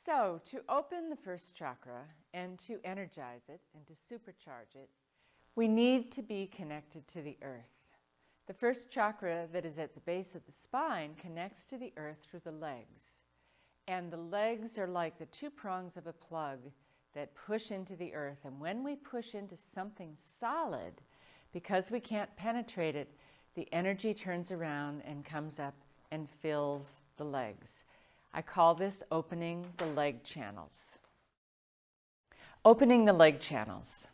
So, to open the first chakra and to energize it and to supercharge it, we need to be connected to the earth. The first chakra that is at the base of the spine connects to the earth through the legs. And the legs are like the two prongs of a plug that push into the earth. And when we push into something solid, because we can't penetrate it, the energy turns around and comes up and fills the legs. I call this opening the leg channels. Opening the leg channels.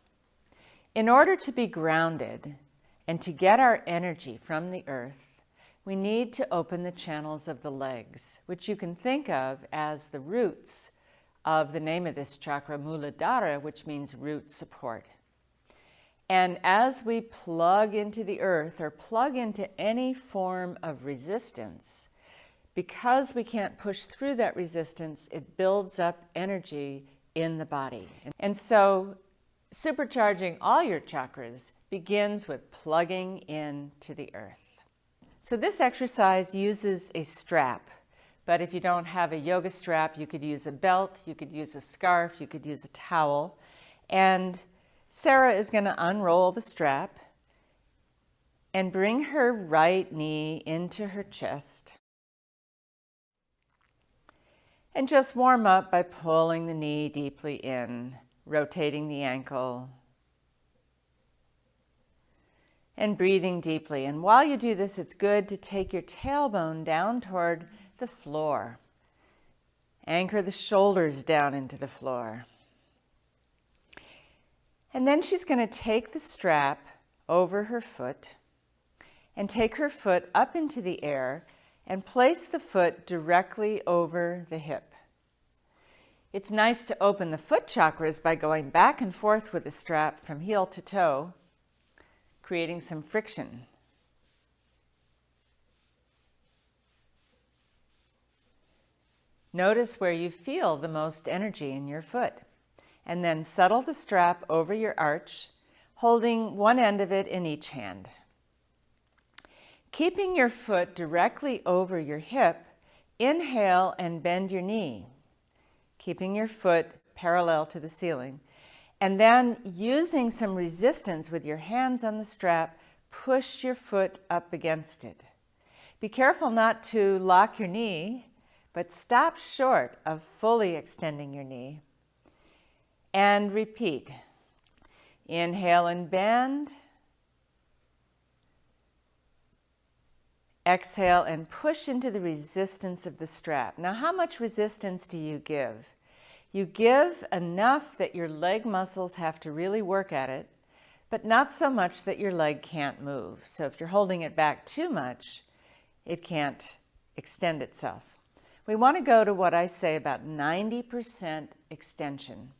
In order to be grounded and to get our energy from the earth, we need to open the channels of the legs, which you can think of as the roots of the name of this chakra, Muladhara, which means root support. And as we plug into the earth or plug into any form of resistance, because we can't push through that resistance, it builds up energy in the body. And so supercharging all your chakras begins with plugging into the earth. So this exercise uses a strap, but if you don't have a yoga strap, you could use a belt, you could use a scarf, you could use a towel. And Sarah is going to unroll the strap and bring her right knee into her chest. And just warm up by pulling the knee deeply in, rotating the ankle, and breathing deeply. And while you do this, it's good to take your tailbone down toward the floor. Anchor the shoulders down into the floor. And then she's going to take the strap over her foot and take her foot up into the air and place the foot directly over the hip. It's nice to open the foot chakras by going back and forth with the strap from heel to toe, creating some friction. Notice where you feel the most energy in your foot, and then settle the strap over your arch, holding one end of it in each hand. Keeping your foot directly over your hip, inhale and bend your knee, keeping your foot parallel to the ceiling. And then, using some resistance with your hands on the strap, push your foot up against it. Be careful not to lock your knee, but stop short of fully extending your knee. And repeat. Inhale and bend. Exhale and push into the resistance of the strap. Now, how much resistance do you give? You give enough that your leg muscles have to really work at it, but not so much that your leg can't move. So if you're holding it back too much, it can't extend itself. We want to go to what I say about 90% extension,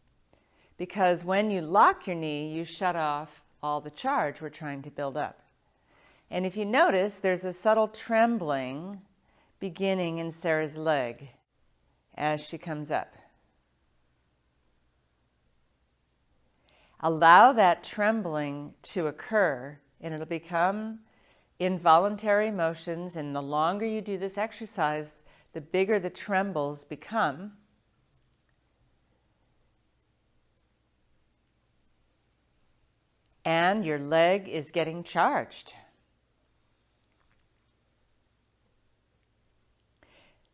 because when you lock your knee, you shut off all the charge we're trying to build up. And if you notice, there's a subtle trembling beginning in Sarah's leg as she comes up. Allow that trembling to occur, and it'll become involuntary motions. And the longer you do this exercise, the bigger the trembles become. And your leg is getting charged.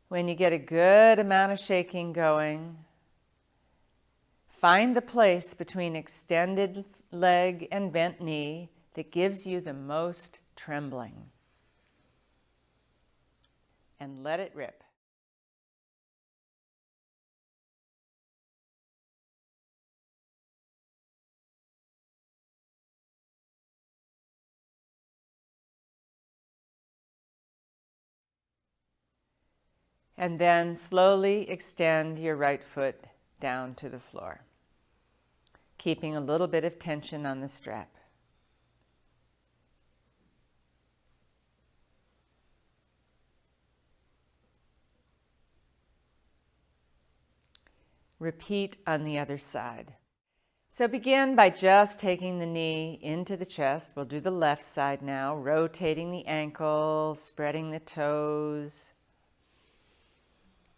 When you get a good amount of shaking going, find the place between extended leg and bent knee that gives you the most trembling. And let it rip. And then slowly extend your right foot down to the floor, keeping a little bit of tension on the strap. Repeat on the other side. So begin by just taking the knee into the chest. We'll do the left side now, rotating the ankle, spreading the toes.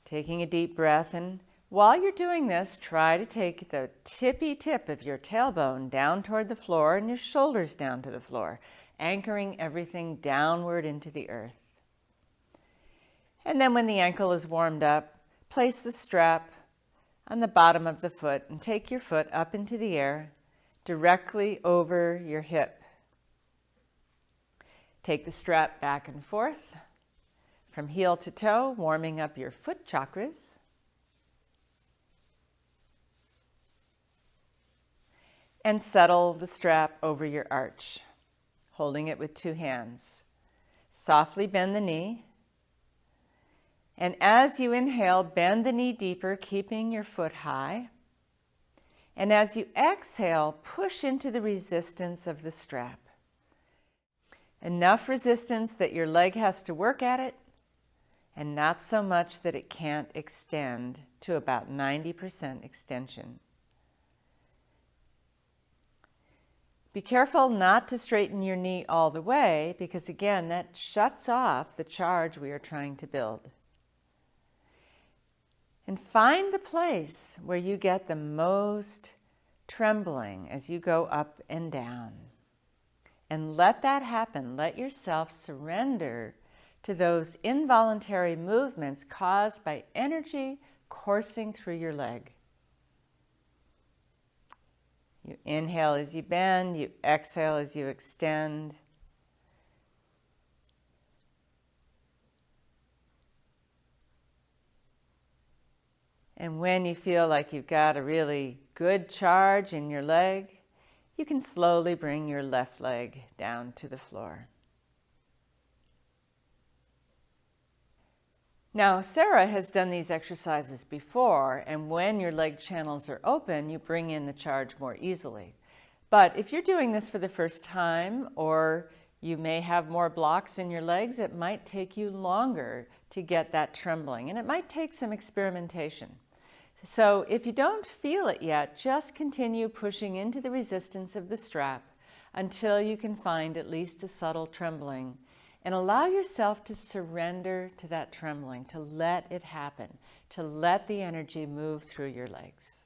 Taking a deep breath and While you're doing this, try to take the tippy tip of your tailbone down toward the floor and your shoulders down to the floor, anchoring everything downward into the earth. And then when the ankle is warmed up, place the strap on the bottom of the foot and take your foot up into the air, directly over your hip. Take the strap back and forth from heel to toe, warming up your foot chakras. And settle the strap over your arch, holding it with 2 hands. Softly bend the knee. And as you inhale, bend the knee deeper, keeping your foot high. And as you exhale, push into the resistance of the strap. Enough resistance that your leg has to work at it, and not so much that it can't extend to about 90% extension. Be careful not to straighten your knee all the way, because again, that shuts off the charge we are trying to build. And find the place where you get the most trembling as you go up and down. And let that happen. Let yourself surrender to those involuntary movements caused by energy coursing through your leg. You inhale as you bend, you exhale as you extend. And when you feel like you've got a really good charge in your leg, you can slowly bring your left leg down to the floor. Now, Sarah has done these exercises before, and when your leg channels are open, you bring in the charge more easily. But if you're doing this for the first time, or you may have more blocks in your legs, it might take you longer to get that trembling, and it might take some experimentation. So if you don't feel it yet, just continue pushing into the resistance of the strap until you can find at least a subtle trembling. And allow yourself to surrender to that trembling, to let it happen, to let the energy move through your legs.